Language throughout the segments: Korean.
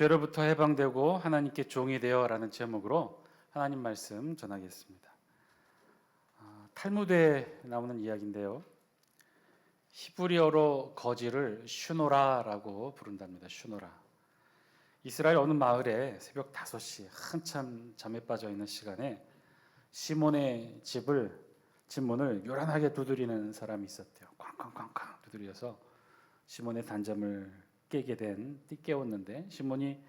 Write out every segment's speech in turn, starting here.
죄로부터 해방되고 하나님께 종이 되어라는 제목으로 하나님 말씀 전하겠습니다. 탈무드에 나오는 이야기인데요. 히브리어로 거지를 슈노라라고 부른답니다. 슈노라. 이스라엘 어느 마을에 새벽 5시 한참 잠에 빠져 있는 시간에 시몬의 집 문을 요란하게 두드리는 사람이 있었대요. 쾅쾅쾅쾅 두드려서 시몬의 단잠을 깨웠는데 시몬이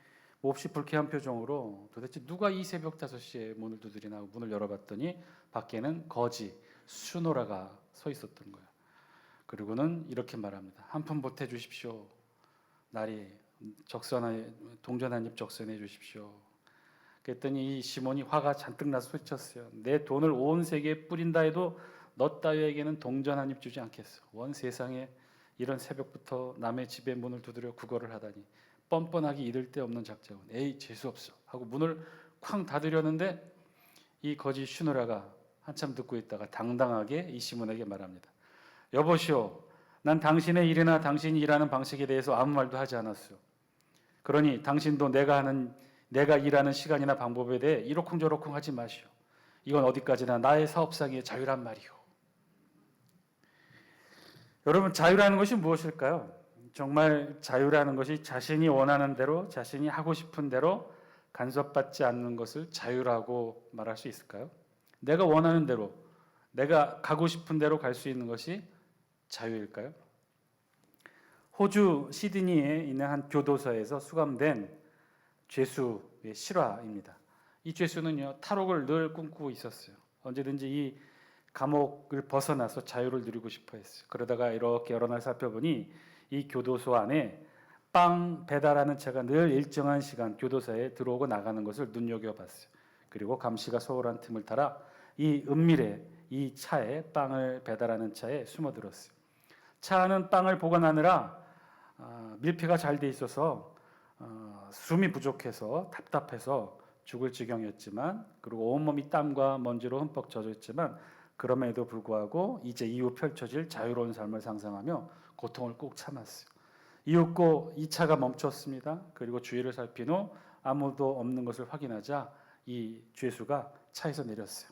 몹시 불쾌한 표정으로 도대체 누가 이 새벽 5시에 문을 두드리나 하고 문을 열어봤더니 밖에는 거지 수노라가 서 있었던 거예요. 그리고는 이렇게 말합니다. 한 푼 보태 주십시오. 날이 동전 한 입 적선해 주십시오. 그랬더니 이 시몬이 화가 잔뜩 나서 소리쳤어요. 내 돈을 온 세계에 뿌린다 해도 너 따위에게는 동전 한 입 주지 않겠어. 원 세상에 이런 새벽부터 남의 집에 문을 두드려 구걸을 하다니 뻔뻔하기 이를 데 없는 작자군. 에이 재수없어 하고 문을 쾅 닫으려는데 이 거지 슈누라가 한참 듣고 있다가 당당하게 이 시몬에게 말합니다. 여보시오, 난 당신의 일이나 당신이 일하는 방식에 대해서 아무 말도 하지 않았어. 그러니 당신도 내가 일하는 시간이나 방법에 대해 이러쿵저러쿵 하지 마시오. 이건 어디까지나 나의 사업상의 자유란 말이오. 여러분, 자유라는 것이 무엇일까요? 정말 자유라는 것이 자신이 원하는 대로, 자신이 하고 싶은 대로 간섭받지 않는 것을 자유라고 말할 수 있을까요? 내가 원하는 대로, 내가 가고 싶은 대로 갈 수 있는 것이 자유일까요? 호주 시드니에 있는 한 교도소에서 수감된 죄수의 실화입니다. 이 죄수는요, 탈옥을 늘 꿈꾸고 있었어요. 언제든지 이 감옥을 벗어나서 자유를 누리고 싶어 했어요. 그러다가 이렇게 여러 날 살펴보니 이 교도소 안에 빵 배달하는 차가 늘 일정한 시간 교도소에 들어오고 나가는 것을 눈여겨봤어요. 그리고 감시가 소홀한 틈을 타라 이 은밀해 이 차에 빵을 배달하는 차에 숨어들었어요. 차 안은 빵을 보관하느라 밀폐가 잘 돼 있어서 숨이 부족해서 답답해서 죽을 지경이었지만, 그리고 온몸이 땀과 먼지로 흠뻑 젖어 있지만 그럼에도 불구하고 이제 이후 펼쳐질 자유로운 삶을 상상하며 고통을 꾹 참았어요. 이윽고 이 차가 멈췄습니다. 그리고 주위를 살핀 후 아무도 없는 것을 확인하자 이 죄수가 차에서 내렸어요.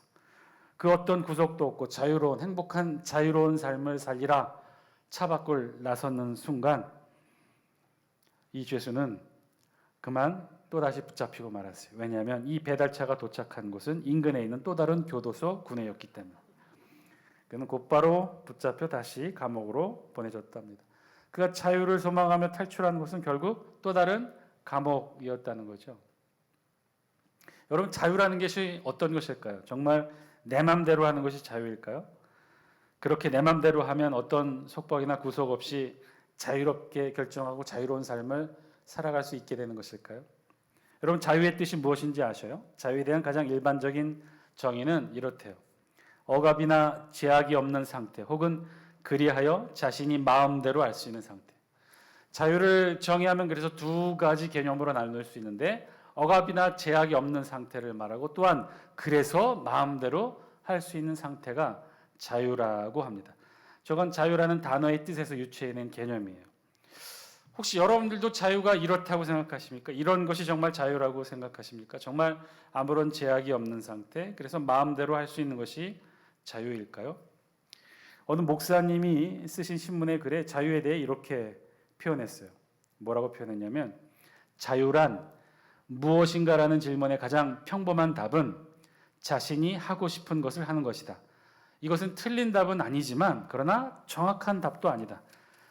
그 어떤 구속도 없고 자유로운 행복한 자유로운 삶을 살리라 차 밖을 나서는 순간 이 죄수는 그만 또다시 붙잡히고 말았어요. 왜냐하면 이 배달차가 도착한 곳은 인근에 있는 또 다른 교도소 군에였기 때문에. 그는 곧바로 붙잡혀 다시 감옥으로 보내졌답니다. 그가 자유를 소망하며 탈출한 곳은 결국 또 다른 감옥이었다는 거죠. 여러분, 자유라는 것이 어떤 것일까요? 정말 내 맘대로 하는 것이 자유일까요? 그렇게 내 맘대로 하면 어떤 속박이나 구속 없이 자유롭게 결정하고 자유로운 삶을 살아갈 수 있게 되는 것일까요? 여러분, 자유의 뜻이 무엇인지 아셔요? 자유에 대한 가장 일반적인 정의는 이렇대요. 억압이나 제약이 없는 상태, 혹은 그리하여 자신이 마음대로 할 수 있는 상태. 자유를 정의하면 그래서 두 가지 개념으로 나눌 수 있는데, 억압이나 제약이 없는 상태를 말하고, 또한 그래서 마음대로 할 수 있는 상태가 자유라고 합니다. 저건 자유라는 단어의 뜻에서 유추해낸 개념이에요. 혹시 여러분들도 자유가 이렇다고 생각하십니까? 이런 것이 정말 자유라고 생각하십니까? 정말 아무런 제약이 없는 상태, 그래서 마음대로 할 수 있는 것이 자유일까요? 어느 목사님이 쓰신 신문의 글에 자유에 대해 이렇게 표현했어요. 뭐라고 표현했냐면, 자유란 무엇인가라는 질문의 가장 평범한 답은 자신이 하고 싶은 것을 하는 것이다. 이것은 틀린 답은 아니지만 그러나 정확한 답도 아니다.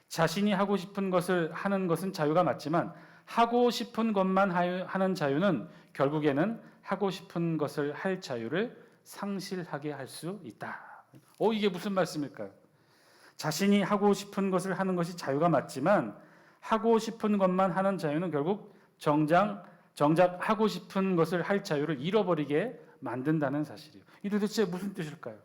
자신이 하고 싶은 것을 하는 것은 자유가 맞지만 하고 싶은 것만 하는 자유는 결국에는 하고 싶은 것을 할 자유를 상실하게 할 수 있다. 이게 무슨 말씀일까요? 자신이 하고 싶은 것을 하는 것이 자유가 맞지만 하고 싶은 것만 하는 자유는 결국 정작 하고 싶은 것을 할 자유를 잃어버리게 만든다는 사실이에요. 이 도대체 무슨 뜻일까요?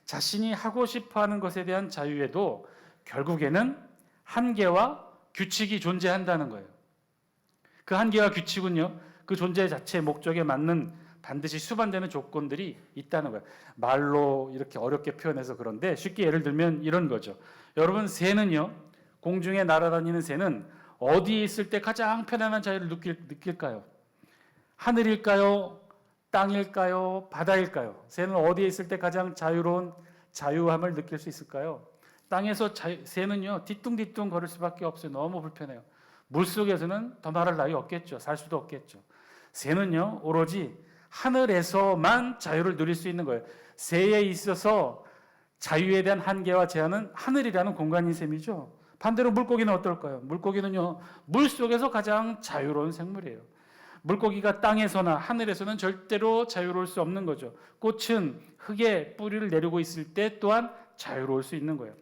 자신이 하고 싶어하는 것에 대한 자유에도 결국에는 한계와 규칙이 존재한다는 거예요. 그 한계와 규칙은요, 그 존재 자체의 목적에 맞는 반드시 수반되는 조건들이 있다는 거예요. 말로 이렇게 어렵게 표현해서 그런데 쉽게 예를 들면 이런 거죠. 여러분, 새는요, 공중에 날아다니는 새는 어디에 있을 때 가장 편안한 자유를 느낄까요? 하늘일까요? 땅일까요? 바다일까요? 새는 어디에 있을 때 가장 자유로운 자유함을 느낄 수 있을까요? 땅에서 새는요 뒤뚱뒤뚱 걸을 수밖에 없어요. 너무 불편해요. 물속에서는 더 말할 나위 없겠죠. 살 수도 없겠죠. 새는요 오로지 하늘에서만 자유를 누릴 수 있는 거예요. 새에 있어서 자유에 대한 한계와 제한은 하늘이라는 공간인 셈이죠. 반대로 물고기는 어떨까요? 물고기는요 물속에서 가장 자유로운 생물이에요. 물고기가 땅에서나 하늘에서는 절대로 자유로울 수 없는 거죠. 꽃은 흙에 뿌리를 내리고 있을 때 또한 자유로울 수 있는 거예요.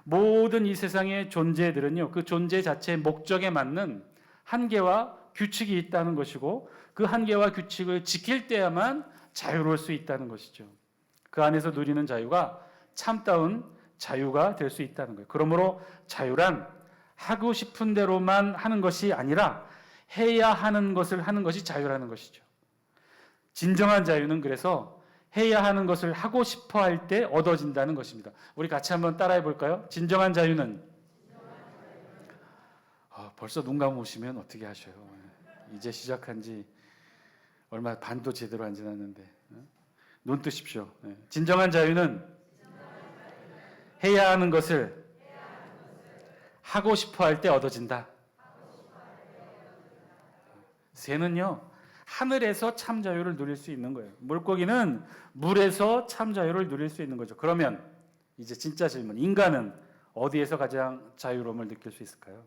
모든 이 세상의 존재들은요 그 존재 자체의 목적에 맞는 한계와 규칙이 있다는 것이고, 그 한계와 규칙을 지킬 때야만 자유로울 수 있다는 것이죠. 그 안에서 누리는 자유가 참다운 자유가 될 수 있다는 거예요. 그러므로 자유란 하고 싶은 대로만 하는 것이 아니라 해야 하는 것을 하는 것이 자유라는 것이죠. 진정한 자유는 그래서 해야 하는 것을 하고 싶어 할 때 얻어진다는 것입니다. 우리 같이 한번 따라해 볼까요? 진정한 자유는 벌써 눈 감으시면 어떻게 하셔요? 이제 시작한 지 얼마 반도 제대로 안 지났는데 눈 뜨십시오. 진정한 자유는 해야 하는 것을 하고 싶어 할 때 얻어진다. 새는요 하늘에서 참 자유를 누릴 수 있는 거예요. 물고기는 물에서 참 자유를 누릴 수 있는 거죠. 그러면 이제 진짜 질문, 인간은 어디에서 가장 자유로움을 느낄 수 있을까요?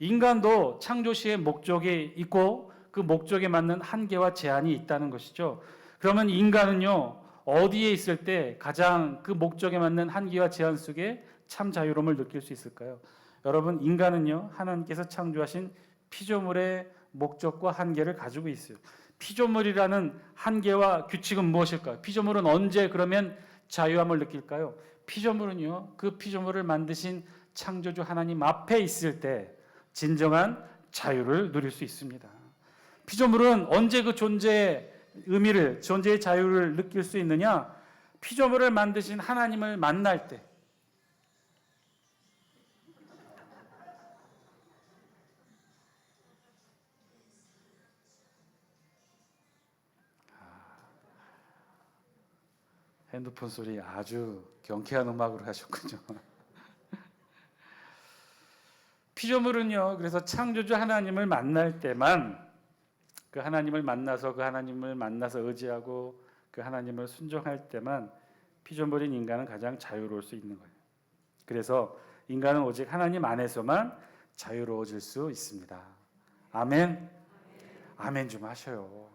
인간도 창조 시의 목적이 있고 그 목적에 맞는 한계와 제한이 있다는 것이죠. 그러면 인간은요 어디에 있을 때 가장 그 목적에 맞는 한계와 제한 속에 참 자유로움을 느낄 수 있을까요? 여러분, 인간은요 하나님께서 창조하신 피조물의 목적과 한계를 가지고 있어요. 피조물이라는 한계와 규칙은 무엇일까요? 피조물은 언제 그러면 자유함을 느낄까요? 피조물은요 그 피조물을 만드신 창조주 하나님 앞에 있을 때 진정한 자유를 누릴 수 있습니다. 피조물은 언제 그 존재의 의미를, 존재의 자유를 느낄 수 있느냐? 피조물을 만드신 하나님을 만날 때. 핸드폰 소리 아주 경쾌한 음악으로 하셨군요. 피조물은요 그래서 창조주 하나님을 만날 때만, 그 하나님을 만나서 의지하고 그 하나님을 순종할 때만 피조물인 인간은 가장 자유로울 수 있는 거예요. 그래서 인간은 오직 하나님 안에서만 자유로워질 수 있습니다. 아멘. 아멘 좀 하셔요.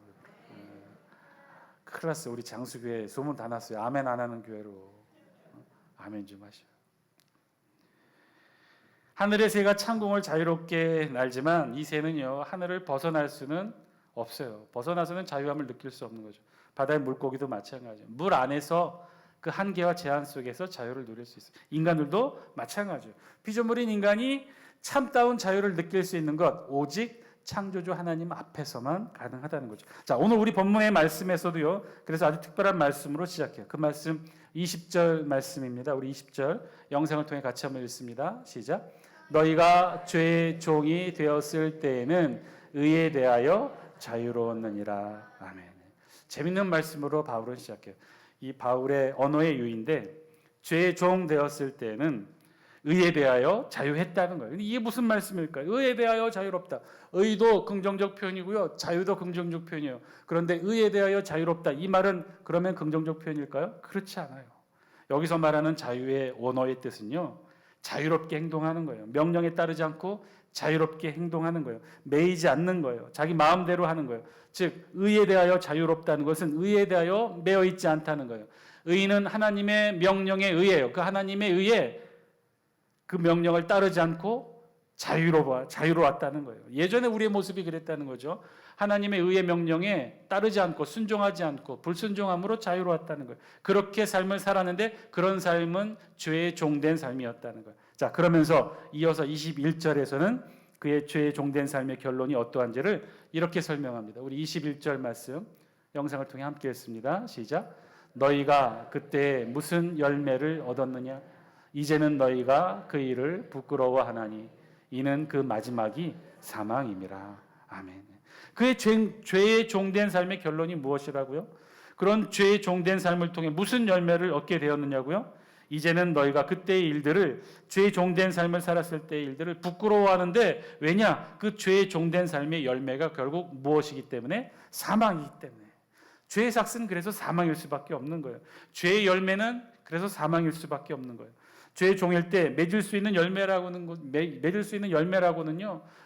큰일 났어요. 우리 장수교회 소문 다 났어요. 아멘 안 하는 교회로. 아멘 좀 하셔요. 하늘의 새가 창공을 자유롭게 날지만 이 새는요 하늘을 벗어날 수는 없어요. 벗어나서는 자유함을 느낄 수 없는 거죠. 바다의 물고기도 마찬가지예요. 물 안에서 그 한계와 제한 속에서 자유를 누릴 수 있어요. 인간들도 마찬가지예요. 피조물인 인간이 참다운 자유를 느낄 수 있는 것 오직 창조주 하나님 앞에서만 가능하다는 거죠. 자, 오늘 우리 본문의 말씀에서도요. 그래서 아주 특별한 말씀으로 시작해요. 그 말씀 20절 말씀입니다. 우리 20절 영상을 통해 같이 한번 읽습니다. 시작. 너희가 죄의 종이 되었을 때에는 의에 대하여 자유로웠느니라. 아멘. 재밌는 말씀으로 바울은 시작해요. 이 바울의 언어의 유인데 죄의 종 되었을 때는 의에 대하여 자유했다는 거예요. 이게 무슨 말씀일까요? 의에 대하여 자유롭다. 의도 긍정적 표현이고요. 자유도 긍정적 표현이에요. 그런데 의에 대하여 자유롭다. 이 말은 그러면 긍정적 표현일까요? 그렇지 않아요. 여기서 말하는 자유의 원어의 뜻은요. 자유롭게 행동하는 거예요. 명령에 따르지 않고 자유롭게 행동하는 거예요. 매이지 않는 거예요. 자기 마음대로 하는 거예요. 즉 의에 대하여 자유롭다는 것은 의에 대하여 매여 있지 않다는 거예요. 의는 하나님의 명령에 의해요. 그 하나님의 의에 그 명령을 따르지 않고 자유로웠다는 거예요. 예전에 우리의 모습이 그랬다는 거죠. 하나님의 의의 명령에 따르지 않고 순종하지 않고 불순종함으로 자유로웠다는 거예요. 그렇게 삶을 살았는데 그런 삶은 죄의 종된 삶이었다는 거예요. 자, 그러면서 이어서 21절에서는 그의 죄의 종된 삶의 결론이 어떠한지를 이렇게 설명합니다. 우리 21절 말씀 영상을 통해 함께 읽습니다. 시작. 너희가 그때 무슨 열매를 얻었느냐? 이제는 너희가 그 일을 부끄러워하나니 이는 그 마지막이 사망임이라. 아멘. 그의 죄의 종된 삶의 결론이 무엇이라고요? 그런 죄의 종된 삶을 통해 무슨 열매를 얻게 되었느냐고요? 이제는 너희가 그때의 일들을, 죄의 종된 삶을 살았을 때의 일들을 부끄러워하는데, 왜냐? 그 죄의 종된 삶의 열매가 결국 무엇이기 때문에? 사망이기 때문에. 죄의 삭은 그래서 사망일 수밖에 없는 거예요. 죄의 열매는 그래서 사망일 수밖에 없는 거예요. 죄의 종일 때 맺을 수 있는 열매라고는요,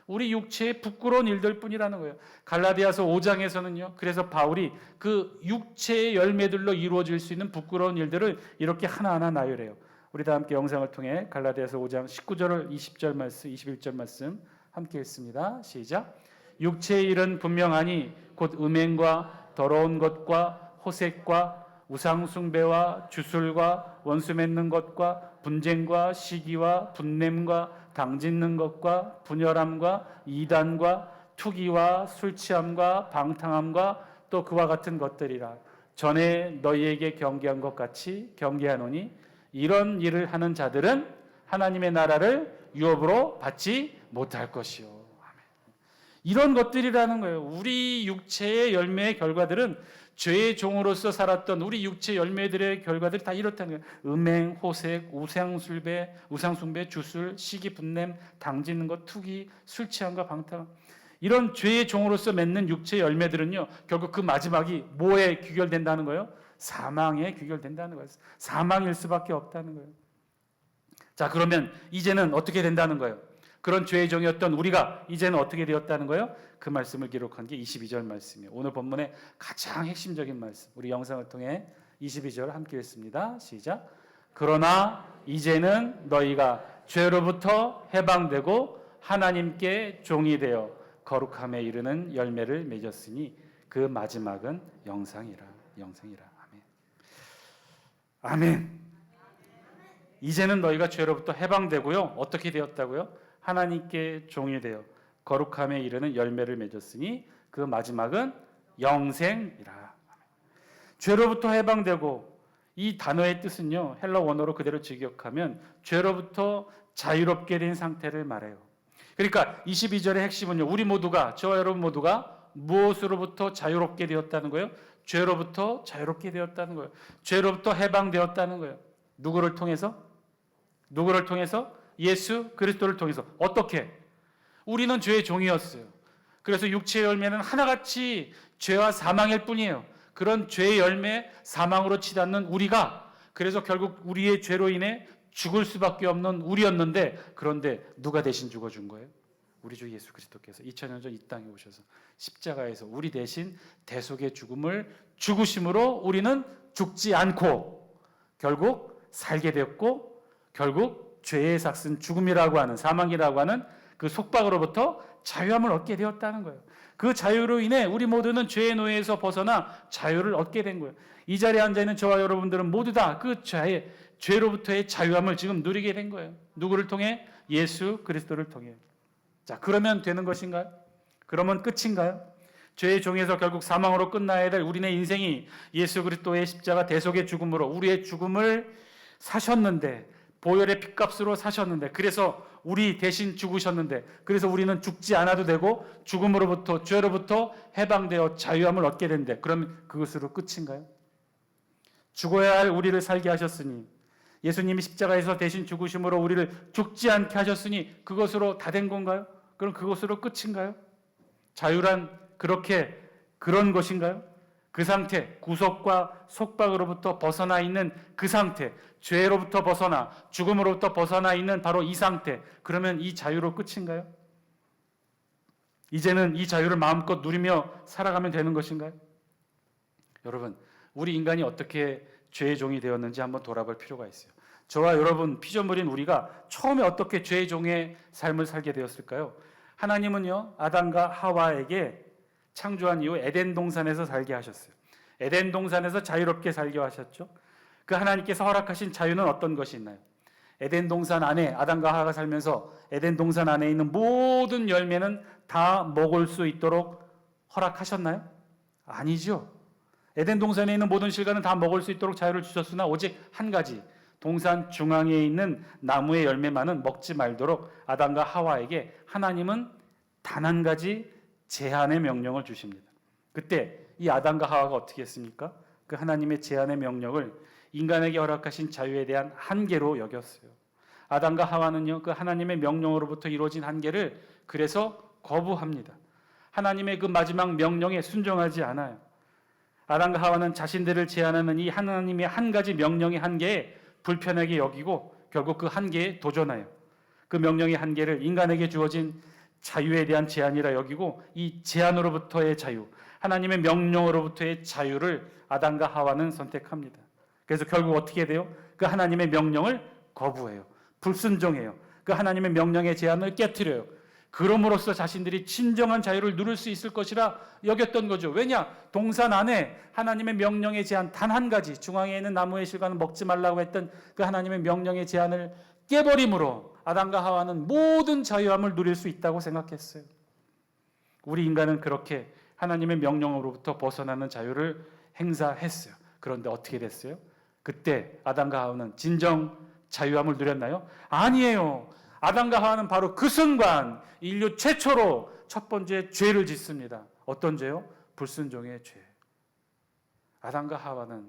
우리 육체의 부끄러운 일들 뿐이라는 거예요. 갈라디아서 5장에서는요, 그래서 바울이 그 육체의 열매들로 이루어질 수 있는 부끄러운 일들을 이렇게 하나하나 나열해요. 우리 다 함께 영상을 통해 갈라디아서 5장 19절, 20절 말씀, 21절 말씀 함께 읽습니다. 시작. 육체의 일은 분명하니 곧 음행과 더러운 것과 호색과 우상숭배와 주술과 원수 맺는 것과 분쟁과 시기와 분냄과 당짓는 것과 분열함과 이단과 투기와 술취함과 방탕함과 또 그와 같은 것들이라. 전에 너희에게 경계한 것 같이 경계하노니 이런 일을 하는 자들은 하나님의 나라를 유업으로 받지 못할 것이요. 이런 것들이라는 거예요. 우리 육체의 열매의 결과들은, 죄의 종으로서 살았던 우리 육체 열매들의 결과들이 다 이렇다는 거예요. 음행, 호색, 우상숭배, 주술, 시기, 분냄, 당짓는 것, 투기, 술취함과 방탕. 이런 죄의 종으로서 맺는 육체 열매들은요, 결국 그 마지막이 뭐에 귀결된다는 거예요? 사망에 귀결된다는 거예요. 사망일 수밖에 없다는 거예요. 자, 그러면 이제는 어떻게 된다는 거예요? 그런 죄의 종이었던 우리가 이제는 어떻게 되었다는 거예요? 그 말씀을 기록한 게 22절 말씀이에요. 오늘 본문의 가장 핵심적인 말씀. 우리 영상을 통해 22절 함께 읽습니다. 시작. 그러나 이제는 너희가 죄로부터 해방되고 하나님께 종이 되어 거룩함에 이르는 열매를 맺었으니 그 마지막은 영생이라. 아멘. 아멘. 이제는 너희가 죄로부터 해방되고요. 어떻게 되었다고요? 하나님께 종이 되어 거룩함에 이르는 열매를 맺었으니 그 마지막은 영생이라. 죄로부터 해방되고, 이 단어의 뜻은요, 헬라 원어로 그대로 직역하면 죄로부터 자유롭게 된 상태를 말해요. 그러니까 22절의 핵심은요, 우리 모두가, 저와 여러분 모두가 무엇으로부터 자유롭게 되었다는 거예요? 죄로부터 자유롭게 되었다는 거예요. 죄로부터 해방되었다는 거예요. 누구를 통해서? 예수 그리스도를 통해서. 어떻게? 우리는 죄의 종이었어요. 그래서 육체의 열매는 하나같이 죄와 사망일 뿐이에요. 그런 죄의 열매, 사망으로 치닫는 우리가, 그래서 결국 우리의 죄로 인해 죽을 수밖에 없는 우리였는데, 그런데 누가 대신 죽어준 거예요? 우리 주 예수 그리스도께서 2000년 전 이 땅에 오셔서 십자가에서 우리 대신 대속의 죽으심으로 우리는 죽지 않고 결국 살게 되었고, 결국 죄의 삭은 죽음이라고 하는, 사망이라고 하는 그 속박으로부터 자유함을 얻게 되었다는 거예요. 그 자유로 인해 우리 모두는 죄의 노예에서 벗어나 자유를 얻게 된 거예요. 이 자리에 앉아있는 저와 여러분들은 모두 다 그 죄로부터의 자유함을 지금 누리게 된 거예요. 누구를 통해? 예수 그리스도를 통해. 자, 그러면 되는 것인가요? 그러면 끝인가요? 죄의 종에서 결국 사망으로 끝나야 될 우리네 인생이 예수 그리스도의 십자가 대속의 죽음으로 우리의 죽음을 사셨는데, 보혈의 핏값으로 사셨는데, 그래서 우리 대신 죽으셨는데, 그래서 우리는 죽지 않아도 되고 죽음으로부터, 죄로부터 해방되어 자유함을 얻게 된대. 그러면 그것으로 끝인가요? 죽어야 할 우리를 살게 하셨으니, 예수님이 십자가에서 대신 죽으심으로 우리를 죽지 않게 하셨으니 그것으로 다 된 건가요? 그럼 그것으로 끝인가요? 자유란 그런 것인가요? 그 상태, 구속과 속박으로부터 벗어나 있는 그 상태, 죄로부터 벗어나 죽음으로부터 벗어나 있는 바로 이 상태, 그러면 이 자유로 끝인가요? 이제는 이 자유를 마음껏 누리며 살아가면 되는 것인가요? 여러분, 우리 인간이 어떻게 죄의 종이 되었는지 한번 돌아볼 필요가 있어요. 저와 여러분, 피조물인 우리가 처음에 어떻게 죄의 종의 삶을 살게 되었을까요? 하나님은요, 아담과 하와에게 창조한 이후 에덴 동산에서 살게 하셨어요. 에덴 동산에서 자유롭게 살게 하셨죠. 그 하나님께서 허락하신 자유는 어떤 것이 있나요? 에덴 동산 안에 아담과 하와가 살면서 에덴 동산 안에 있는 모든 열매는 다 먹을 수 있도록 허락하셨나요? 아니죠. 에덴 동산에 있는 모든 실과는 다 먹을 수 있도록 자유를 주셨으나 오직 한 가지, 동산 중앙에 있는 나무의 열매만은 먹지 말도록 아담과 하와에게 하나님은 단 한 가지 제한의 명령을 주십니다. 그때 이 아담과 하와가 어떻게 했습니까? 그 하나님의 제한의 명령을 인간에게 허락하신 자유에 대한 한계로 여겼어요. 아담과 하와는요, 그 하나님의 명령으로부터 이루어진 한계를 그래서 거부합니다. 하나님의 그 마지막 명령에 순종하지 않아요. 아담과 하와는 자신들을 제한하는 이 하나님의 한 가지 명령의 한계에 불편하게 여기고 결국 그 한계에 도전해요. 그 명령의 한계를 인간에게 주어진 자유에 대한 제한이라 여기고 이 제한으로부터의 자유, 하나님의 명령으로부터의 자유를 아담과 하와는 선택합니다. 그래서 결국 어떻게 돼요? 그 하나님의 명령을 거부해요. 불순종해요. 그 하나님의 명령의 제한을 깨트려요. 그럼으로써 자신들이 진정한 자유를 누릴 수 있을 것이라 여겼던 거죠. 왜냐? 동산 안에 하나님의 명령의 제한 단 한 가지, 중앙에 있는 나무의 실과는 먹지 말라고 했던 그 하나님의 명령의 제한을 깨버림으로 아담과 하와는 모든 자유함을 누릴 수 있다고 생각했어요. 우리 인간은 그렇게 하나님의 명령으로부터 벗어나는 자유를 행사했어요. 그런데 어떻게 됐어요? 그때 아담과 하와는 진정 자유함을 누렸나요? 아니에요. 아담과 하와는 바로 그 순간 인류 최초로 첫 번째 죄를 짓습니다. 어떤 죄요? 불순종의 죄. 아담과 하와는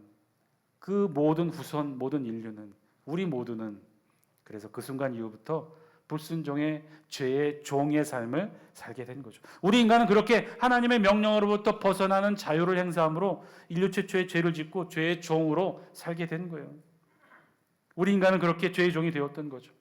그 모든 후손, 모든 인류는, 우리 모두는 그래서 그 순간 이후부터 불순종의 죄의 종의 삶을 살게 된 거죠. 우리 인간은 그렇게 하나님의 명령으로부터 벗어나는 자유를 행사함으로 인류 최초의 죄를 짓고 죄의 종으로 살게 된 거예요. 우리 인간은 그렇게 죄의 종이 되었던 거죠.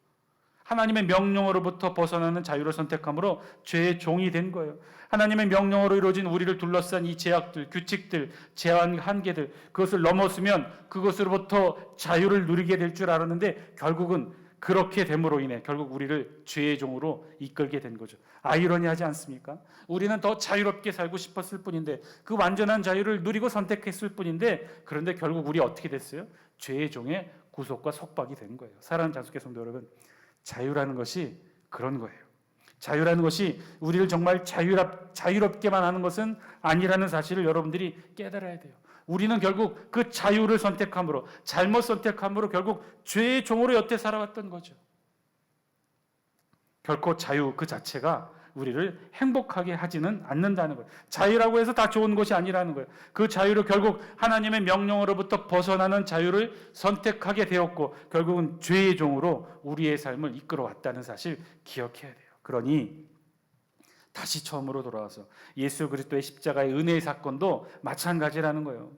하나님의 명령으로부터 벗어나는 자유를 선택함으로 죄의 종이 된 거예요. 하나님의 명령으로 이루어진 우리를 둘러싼 이 제약들, 규칙들, 제한, 한계들, 그것을 넘었으면 그것으로부터 자유를 누리게 될 줄 알았는데 결국은 그렇게 됨으로 인해 결국 우리를 죄의 종으로 이끌게 된 거죠. 아이러니하지 않습니까? 우리는 더 자유롭게 살고 싶었을 뿐인데 그 완전한 자유를 누리고 선택했을 뿐인데 그런데 결국 우리 어떻게 됐어요? 죄의 종의 구속과 속박이 된 거예요. 사랑하는 장수교 성도 여러분, 자유라는 것이 그런 거예요. 자유라는 것이 우리를 정말 자유롭게만 하는 것은 아니라는 사실을 여러분들이 깨달아야 돼요. 우리는 결국 그 자유를 선택함으로, 잘못 선택함으로 결국 죄의 종으로 여태 살아왔던 거죠. 결코 자유 그 자체가 우리를 행복하게 하지는 않는다는 거예요. 자유라고 해서 다 좋은 것이 아니라는 거예요. 그 자유를 결국 하나님의 명령으로부터 벗어나는 자유를 선택하게 되었고 결국은 죄의 종으로 우리의 삶을 이끌어왔다는 사실 기억해야 돼요. 그러니 다시 처음으로 돌아와서 예수 그리스도의 십자가의 은혜의 사건도 마찬가지라는 거예요.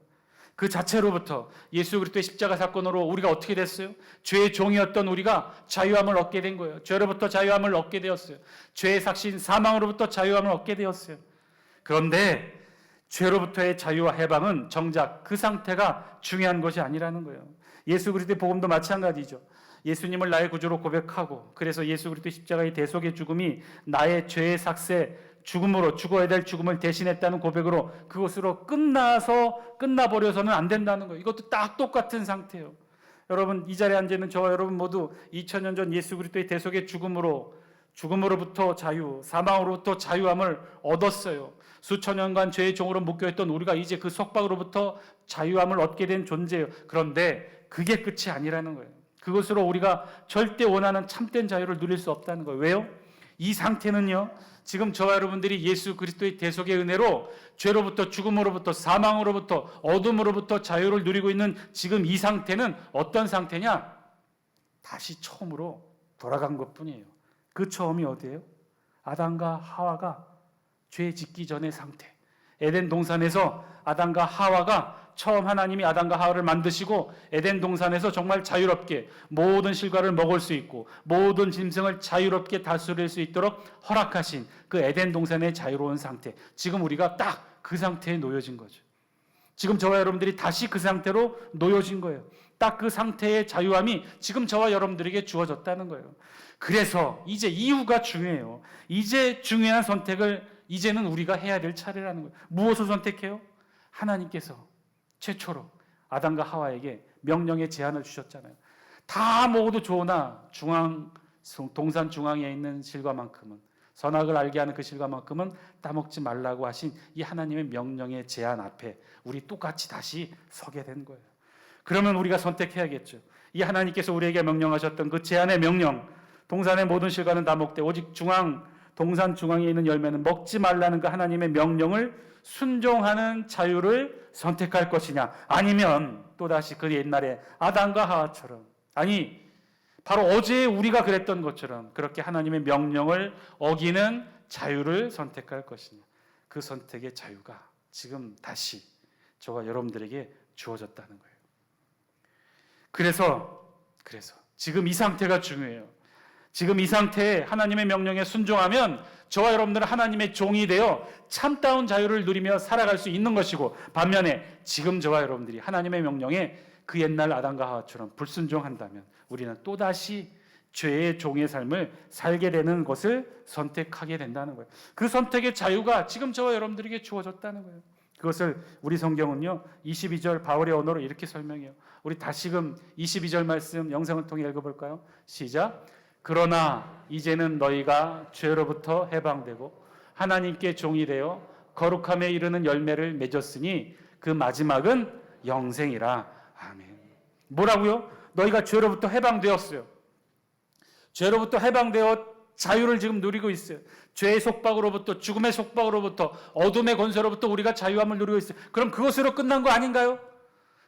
그 자체로부터 예수 그리스도의 십자가 사건으로 우리가 어떻게 됐어요? 죄의 종이었던 우리가 자유함을 얻게 된 거예요. 죄로부터 자유함을 얻게 되었어요. 죄의 삭신 사망으로부터 자유함을 얻게 되었어요. 그런데 죄로부터의 자유와 해방은 정작 그 상태가 중요한 것이 아니라는 거예요. 예수 그리스도의 복음도 마찬가지죠. 예수님을 나의 구주로 고백하고 그래서 예수 그리스도의 십자가의 대속의 죽음이 나의 죄의 삭세 죽음으로 죽어야 될 죽음을 대신했다는 고백으로 그것으로 끝나버려서는 안 된다는 거예요. 이것도 딱 똑같은 상태예요. 여러분 이 자리에 앉아 있는 저와 여러분 모두 2000년 전 예수 그리스도의 대속의 죽음으로부터 자유, 사망으로부터 자유함을 얻었어요. 수천 년간 죄의 종으로 묶여있던 우리가 이제 그 속박으로부터 자유함을 얻게 된 존재예요. 그런데 그게 끝이 아니라는 거예요. 그것으로 우리가 절대 원하는 참된 자유를 누릴 수 없다는 거예요. 왜요? 이 상태는요. 지금 저와 여러분들이 예수 그리스도의 대속의 은혜로 죄로부터 죽음으로부터 사망으로부터 어둠으로부터 자유를 누리고 있는 지금 이 상태는 어떤 상태냐? 다시 처음으로 돌아간 것뿐이에요. 그 처음이 어디예요? 아담과 하와가 죄 짓기 전의 상태. 에덴 동산에서 아담과 하와가 처음 하나님이 아담과 하와를 만드시고 에덴 동산에서 정말 자유롭게 모든 실과를 먹을 수 있고 모든 짐승을 자유롭게 다스릴 수 있도록 허락하신 그 에덴 동산의 자유로운 상태. 지금 우리가 딱 그 상태에 놓여진 거죠. 지금 저와 여러분들이 다시 그 상태로 놓여진 거예요. 딱 그 상태의 자유함이 지금 저와 여러분들에게 주어졌다는 거예요. 그래서 이제 이유가 중요해요. 이제 중요한 선택을 이제는 우리가 해야 될 차례라는 거예요. 무엇을 선택해요? 하나님께서 최초로 아담과 하와에게 명령의 제한을 주셨잖아요. 다 먹어도 좋으나 동산 중앙에 있는 실과만큼은 선악을 알게 하는 그 실과만큼은 따먹지 말라고 하신 이 하나님의 명령의 제한 앞에 우리 똑같이 다시 서게 된 거예요. 그러면 우리가 선택해야겠죠. 이 하나님께서 우리에게 명령하셨던 그 제한의 명령, 동산의 모든 실과는 다 먹되 오직 동산 중앙에 있는 열매는 먹지 말라는 그 하나님의 명령을 순종하는 자유를 선택할 것이냐, 아니면 또다시 그 옛날에 아담과 하와처럼, 아니 바로 어제 우리가 그랬던 것처럼 그렇게 하나님의 명령을 어기는 자유를 선택할 것이냐. 그 선택의 자유가 지금 다시 저와 여러분들에게 주어졌다는 거예요. 그래서 지금 이 상태가 중요해요. 지금 이 상태에 하나님의 명령에 순종하면 저와 여러분들은 하나님의 종이 되어 참다운 자유를 누리며 살아갈 수 있는 것이고, 반면에 지금 저와 여러분들이 하나님의 명령에 그 옛날 아담과 하와처럼 불순종한다면 우리는 또다시 죄의 종의 삶을 살게 되는 것을 선택하게 된다는 거예요. 그 선택의 자유가 지금 저와 여러분들에게 주어졌다는 거예요. 그것을 우리 성경은요 22절 바울의 언어로 이렇게 설명해요. 우리 다시금 22절 말씀 영상을 통해 읽어볼까요? 시작. 그러나 이제는 너희가 죄로부터 해방되고 하나님께 종이 되어 거룩함에 이르는 열매를 맺었으니 그 마지막은 영생이라. 아멘. 뭐라고요? 너희가 죄로부터 해방되었어요. 죄로부터 해방되어 자유를 지금 누리고 있어요. 죄의 속박으로부터, 죽음의 속박으로부터, 어둠의 권세로부터 우리가 자유함을 누리고 있어요. 그럼 그것으로 끝난 거 아닌가요?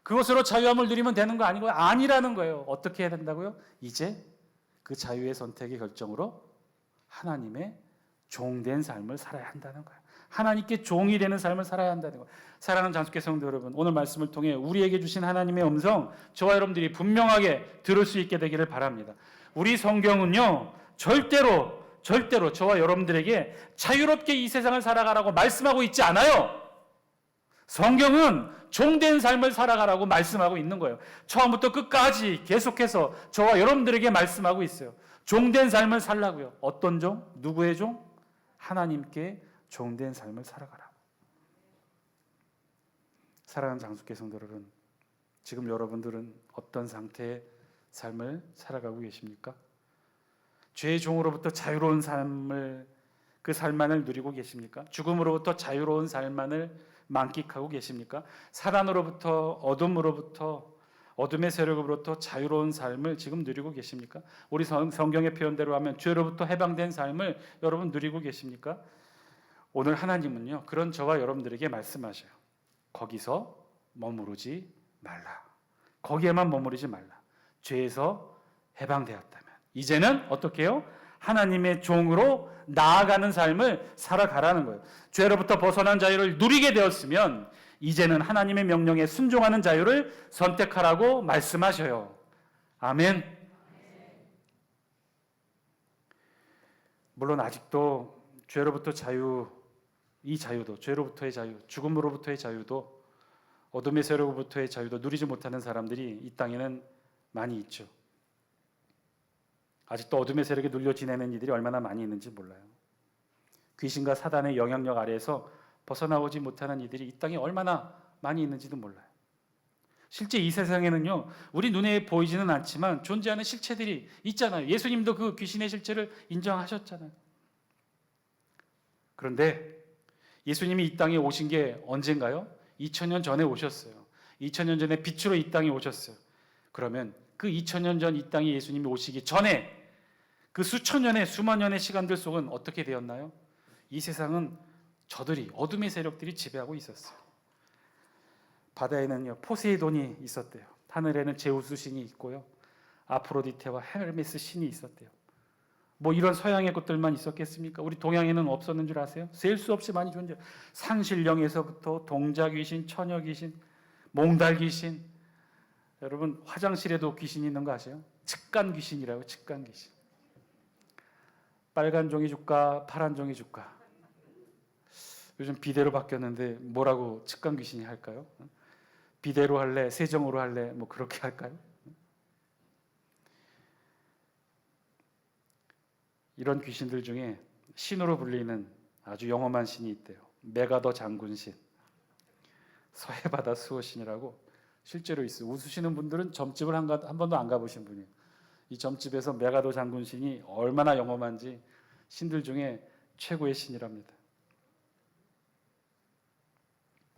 그것으로 자유함을 누리면 되는 거 아닌가요? 아니라는 거예요. 어떻게 해야 된다고요? 이제 그 자유의 선택의 결정으로 하나님의 종된 삶을 살아야 한다는 거예요. 하나님께 종이 되는 삶을 살아야 한다는 거예요. 사랑하는 장수교 성도 여러분, 오늘 말씀을 통해 우리에게 주신 하나님의 음성, 저와 여러분들이 분명하게 들을 수 있게 되기를 바랍니다. 우리 성경은요 절대로 저와 여러분들에게 자유롭게 이 세상을 살아가라고 말씀하고 있지 않아요. 성경은 종된 삶을 살아가라고 말씀하고 있는 거예요. 처음부터 끝까지 계속해서 저와 여러분들에게 말씀하고 있어요. 종된 삶을 살라고요. 어떤 종? 누구의 종? 하나님께 종된 삶을 살아가라고. 사랑하는 장수교 성도 여러분, 지금 여러분들은 어떤 상태의 삶을 살아가고 계십니까? 죄의 종으로부터 자유로운 삶을, 그 삶만을 누리고 계십니까? 죽음으로부터 자유로운 삶만을 만끽하고 계십니까? 사단으로부터, 어둠의 세력으로부터 자유로운 삶을 지금 누리고 계십니까? 우리 성경의 표현대로 하면 죄로부터 해방된 삶을 여러분 누리고 계십니까? 오늘 하나님은요 그런 저와 여러분들에게 말씀하셔요. 거기서 머무르지 말라. 거기에만 머무르지 말라. 죄에서 해방되었다면 이제는 어떻게 해요? 하나님의 종으로 나아가는 삶을 살아가라는 거예요. 죄로부터 벗어난 자유를 누리게 되었으면 이제는 하나님의 명령에 순종하는 자유를 선택하라고 말씀하셔요. 아멘. 물론 아직도 죄로부터 자유, 이 자유도, 죄로부터의 자유, 죽음으로부터의 자유도, 어둠의 세력으로부터의 자유도 누리지 못하는 사람들이 이 땅에는 많이 있죠. 아직도 어둠의 세력에 눌려 지내는 이들이 얼마나 많이 있는지 몰라요. 귀신과 사단의 영향력 아래에서 벗어나오지 못하는 이들이 이 땅에 얼마나 많이 있는지도 몰라요. 실제 이 세상에는요, 우리 눈에 보이지는 않지만 존재하는 실체들이 있잖아요. 예수님도 그 귀신의 실체를 인정하셨잖아요. 그런데 예수님이 이 땅에 오신 게 언젠가요? 2000년 전에 오셨어요. 2000년 전에 빛으로 이 땅에 오셨어요. 그러면 그 2000년 전 이 땅에 예수님이 오시기 전에 그 수천 년의, 수만 년의 시간들 속은 어떻게 되었나요? 이 세상은 저들이, 어둠의 세력들이 지배하고 있었어요. 바다에는요 포세이돈이 있었대요. 하늘에는 제우스 신이 있고요, 아프로디테와 헤르메스 신이 있었대요. 뭐 이런 서양의 것들만 있었겠습니까? 우리 동양에는 없었는 줄 아세요? 셀 수 없이 많이 존재. 산신령에서부터 동자 귀신, 처녀 귀신, 몽달 귀신. 여러분 화장실에도 귀신이 있는 거 아세요? 측간 귀신이라고. 측간 귀신. 빨간 종이 줄까 파란 종이 줄까? 요즘 비대로 바뀌었는데 뭐라고 측간 귀신이 할까요? 비대로 할래? 세정으로 할래? 뭐 그렇게 할까요? 이런 귀신들 중에 신으로 불리는 아주 영험한 신이 있대요. 메가더 장군신, 서해바다 수호신이라고 실제로 있어요. 웃으시는 분들은 점집을 한 번도 안 가보신 분이에요. 이 점집에서 메가더 장군신이 얼마나 영험한지 신들 중에 최고의 신이랍니다.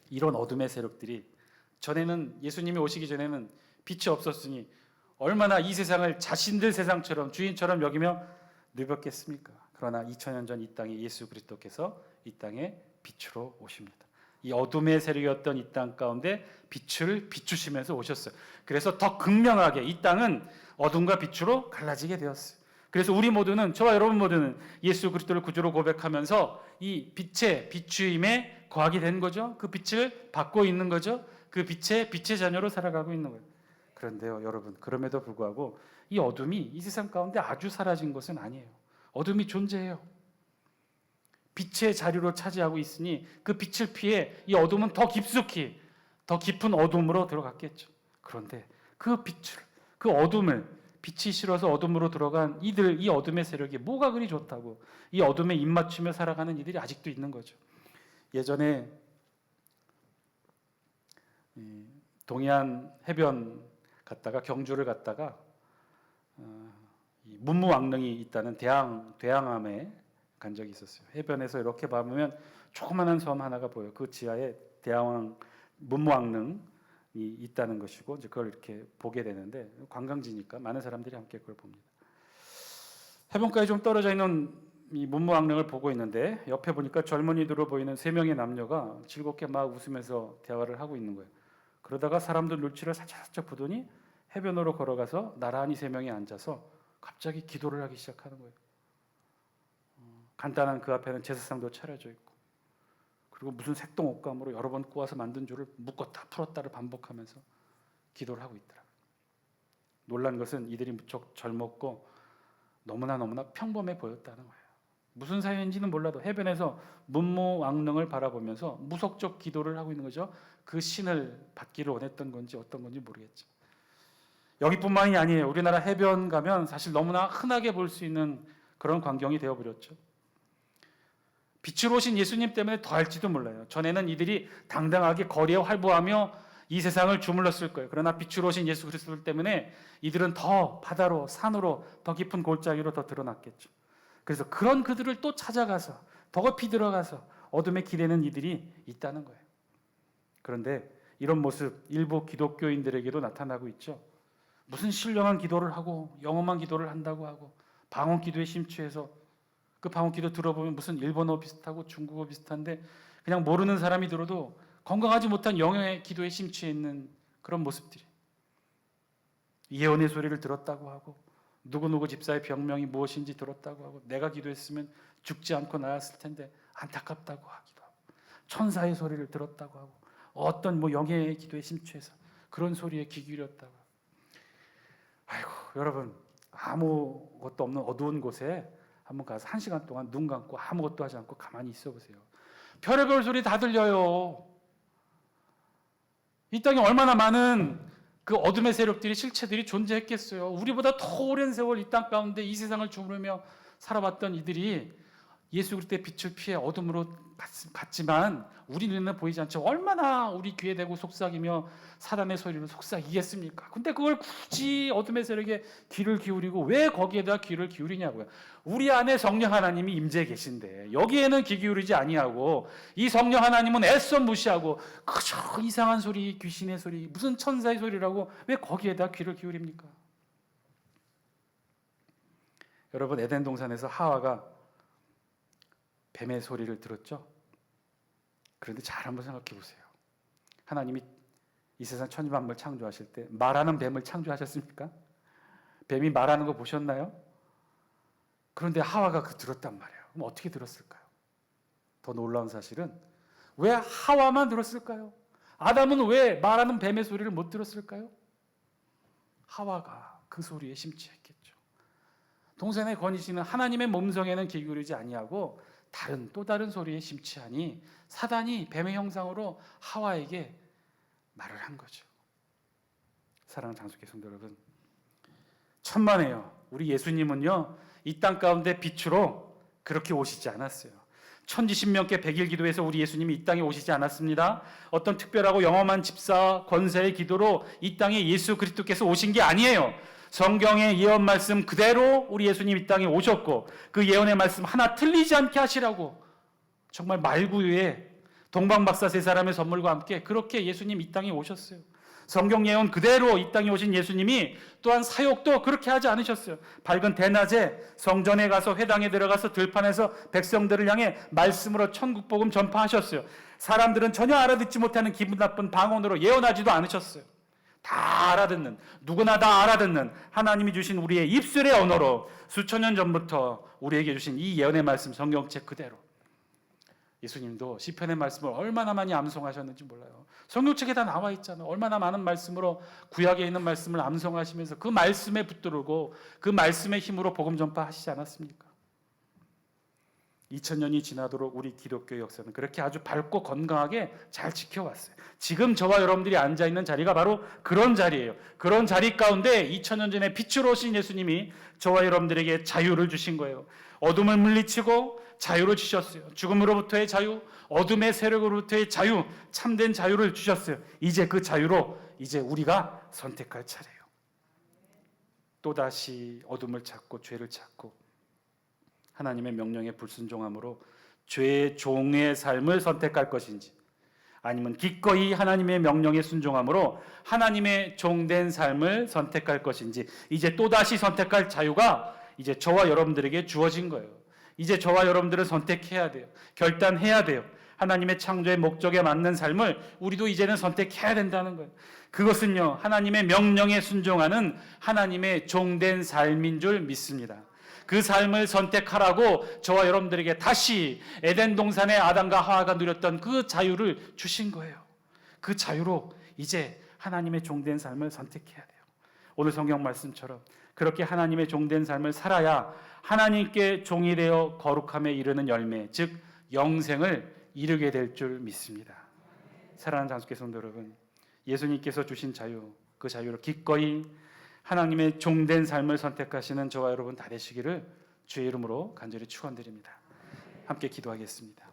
이런 어둠의 세력들이 전에는, 예수님이 오시기 전에는 빛이 없었으니 얼마나 이 세상을 자신들 세상처럼 주인처럼 여기며 누볐겠습니까? 그러나 2000년 전 이 땅에 예수 그리스도께서 이 땅에 빛으로 오십니다. 이 어둠의 세력이었던 이 땅 가운데 빛을 비추시면서 오셨어요. 그래서 더 극명하게 이 땅은 어둠과 빛으로 갈라지게 되었어요. 그래서 우리 모두는, 저와 여러분 모두는 예수 그리스도를 구주로 고백하면서 이 빛의 비추임에 거하게 된 거죠. 그 빛을 받고 있는 거죠. 그 빛의 자녀로 살아가고 있는 거예요. 그런데요, 여러분, 그럼에도 불구하고 이 어둠이 이 세상 가운데 아주 사라진 것은 아니에요. 어둠이 존재해요. 빛의 자리로 차지하고 있으니 그 빛을 피해 이 어둠은 더 깊숙이, 더 깊은 어둠으로 들어갔겠죠. 그런데 그 빛을, 그 어둠을, 빛이 싫어서 어둠으로 들어간 이들, 이 어둠의 세력이 뭐가 그리 좋다고 이 어둠에 입맞추며 살아가는 이들이 아직도 있는 거죠. 예전에 동해안 해변 갔다가, 경주를 갔다가 문무왕릉이 있다는 대양암에 간 적이 있었어요. 해변에서 이렇게 보면 조그마한 섬 하나가 보여요. 그 지하에 문무왕릉이 있다는 것이고, 이제 그걸 이렇게 보게 되는데, 관광지니까 많은 사람들이 함께 그걸 봅니다. 해변가에 좀 떨어져 있는 이 문무왕릉을 보고 있는데, 옆에 보니까 젊은이들로 보이는 3명의 남녀가 즐겁게 막 웃으면서 대화를 하고 있는 거예요. 그러다가 사람들 눈치를 살짝 보더니 해변으로 걸어가서 나란히 3명이 앉아서 갑자기 기도를 하기 시작하는 거예요. 간단한 그 앞에는 제사상도 차려져 있고, 그리고 무슨 색동옥감으로 여러 번 꼬아서 만든 줄을 묶었다 풀었다를 반복하면서 기도를 하고 있더라고요. 놀란 것은 이들이 무척 젊었고 너무나 평범해 보였다는 거예요. 무슨 사연인지는 몰라도 해변에서 문무왕릉을 바라보면서 무속적 기도를 하고 있는 거죠. 그 신을 받기를 원했던 건지 어떤 건지 모르겠죠. 여기뿐만이 아니에요. 우리나라 해변 가면 사실 너무나 흔하게 볼 수 있는 그런 광경이 되어버렸죠. 빛으로 오신 예수님 때문에 더할지도 몰라요. 전에는 이들이 당당하게 거리에 활보하며 이 세상을 주물렀을 거예요. 그러나 빛으로 오신 예수 그리스도 때문에 이들은 더 바다로, 산으로, 더 깊은 골짜기로 더 드러났겠죠. 그래서 그런 그들을 또 찾아가서 더 깊이 들어가서 어둠에 기대는 이들이 있다는 거예요. 그런데 이런 모습 일부 기독교인들에게도 나타나고 있죠. 무슨 신령한 기도를 하고 영험한 기도를 한다고 하고 방언 기도에 심취해서 그 방언 기도 들어보면 무슨 일본어 비슷하고 중국어 비슷한데 그냥 모르는 사람이 들어도 건강하지 못한 영의 기도에 심취해 있는 그런 모습들이, 예언의 소리를 들었다고 하고 누구누구 집사의 병명이 무엇인지 들었다고 하고 내가 기도했으면 죽지 않고 나았을 텐데 안타깝다고 하기도 하고 천사의 소리를 들었다고 하고 어떤 영의 기도에 심취해서 그런 소리에 귀 기울였다고. 아이고, 여러분, 아무것도 없는 어두운 곳에 한번 가서 1시간 동안 눈 감고 아무것도 하지 않고 가만히 있어 보세요. 별의별 소리 다 들려요. 이 땅에 얼마나 많은 그 어둠의 세력들이, 실체들이 존재했겠어요. 우리보다 더 오랜 세월 이 땅 가운데 이 세상을 주무르며 살아왔던 이들이 예수 그리스도의 빛을 피해 어둠으로 갔지만 우리 눈에는 보이지 않죠. 얼마나 우리 귀에 대고 속삭이며 사단의 소리를 속삭이겠습니까? 근데 그걸 굳이 어둠의 세력에 귀를 기울이고 왜 거기에다 귀를 기울이냐고요. 우리 안에 성령 하나님이 임재해 계신데 여기에는 귀 기울이지 아니하고 이 성령 하나님은 애써 무시하고 그저 이상한 소리, 귀신의 소리, 무슨 천사의 소리라고 왜 거기에다 귀를 기울입니까? 여러분, 에덴 동산에서 하와가 뱀의 소리를 들었죠? 그런데 잘 한번 생각해 보세요. 하나님이 이 세상 천지만물 창조하실 때 말하는 뱀을 창조하셨습니까? 뱀이 말하는 거 보셨나요? 그런데 하와가 들었단 말이에요. 그럼 어떻게 들었을까요? 더 놀라운 사실은 왜 하와만 들었을까요? 아담은 왜 말하는 뱀의 소리를 못 들었을까요? 하와가 그 소리에 심취했겠죠. 동산의 건이시는 하나님의 몸성에는 귀 기울이지 아니하고 또 다른 소리에 심취하니 사단이 뱀의 형상으로 하와에게 말을 한 거죠. 사랑하는 장수교 성도 여러분, 천만에요. 우리 예수님은요, 이 땅 가운데 빛으로 그렇게 오시지 않았어요. 천지신명께 백일 기도에서 우리 예수님이 이 땅에 오시지 않았습니다. 어떤 특별하고 영험한 집사 권세의 기도로 이 땅에 예수 그리스도께서 오신 게 아니에요. 성경의 예언 말씀 그대로 우리 예수님 이 땅에 오셨고 그 예언의 말씀 하나 틀리지 않게 하시라고 정말 말구유에 동방박사 세 사람의 선물과 함께 그렇게 예수님 이 땅에 오셨어요. 성경 예언 그대로 이 땅에 오신 예수님이 또한 사역도 그렇게 하지 않으셨어요. 밝은 대낮에 성전에 가서 회당에 들어가서 들판에서 백성들을 향해 말씀으로 천국 복음 전파하셨어요. 사람들은 전혀 알아듣지 못하는 기분 나쁜 방언으로 예언하지도 않으셨어요. 다 알아듣는, 누구나 다 알아듣는 하나님이 주신 우리의 입술의 언어로 수천 년 전부터 우리에게 주신 이 예언의 말씀, 성경책 그대로. 예수님도 시편의 말씀을 얼마나 많이 암송하셨는지 몰라요. 성경책에 다 나와 있잖아요. 얼마나 많은 말씀으로 구약에 있는 말씀을 암송하시면서 그 말씀에 붙들고 그 말씀의 힘으로 복음 전파하시지 않았습니까? 2000년이 지나도록 우리 기독교 역사는 그렇게 아주 밝고 건강하게 잘 지켜왔어요. 지금 저와 여러분들이 앉아있는 자리가 바로 그런 자리예요. 그런 자리 가운데 2000년 전에 빛으로 오신 예수님이 저와 여러분들에게 자유를 주신 거예요. 어둠을 물리치고 자유를 주셨어요. 죽음으로부터의 자유, 어둠의 세력으로부터의 자유, 참된 자유를 주셨어요. 이제 그 자유로 이제 우리가 선택할 차례예요. 또다시 어둠을 찾고 죄를 찾고 하나님의 명령에 불순종함으로 죄의 종의 삶을 선택할 것인지, 아니면 기꺼이 하나님의 명령에 순종함으로 하나님의 종된 삶을 선택할 것인지, 이제 또다시 선택할 자유가 이제 저와 여러분들에게 주어진 거예요. 이제 저와 여러분들은 선택해야 돼요. 결단해야 돼요. 하나님의 창조의 목적에 맞는 삶을 우리도 이제는 선택해야 된다는 거예요. 그것은요, 하나님의 명령에 순종하는 하나님의 종된 삶인 줄 믿습니다. 그 삶을 선택하라고 저와 여러분들에게 다시 에덴 동산의 아담과 하와가 누렸던 그 자유를 주신 거예요. 그 자유로 이제 하나님의 종된 삶을 선택해야 돼요. 오늘 성경 말씀처럼 그렇게 하나님의 종된 삶을 살아야 하나님께 종이 되어 거룩함에 이르는 열매, 즉 영생을 이루게 될 줄 믿습니다. 사랑하는 장수께 성도 여러분, 예수님께서 주신 자유, 그 자유를 기꺼이 하나님의 종된 삶을 선택하시는 저와 여러분 다 되시기를 주의 이름으로 간절히 축원드립니다. 함께 기도하겠습니다.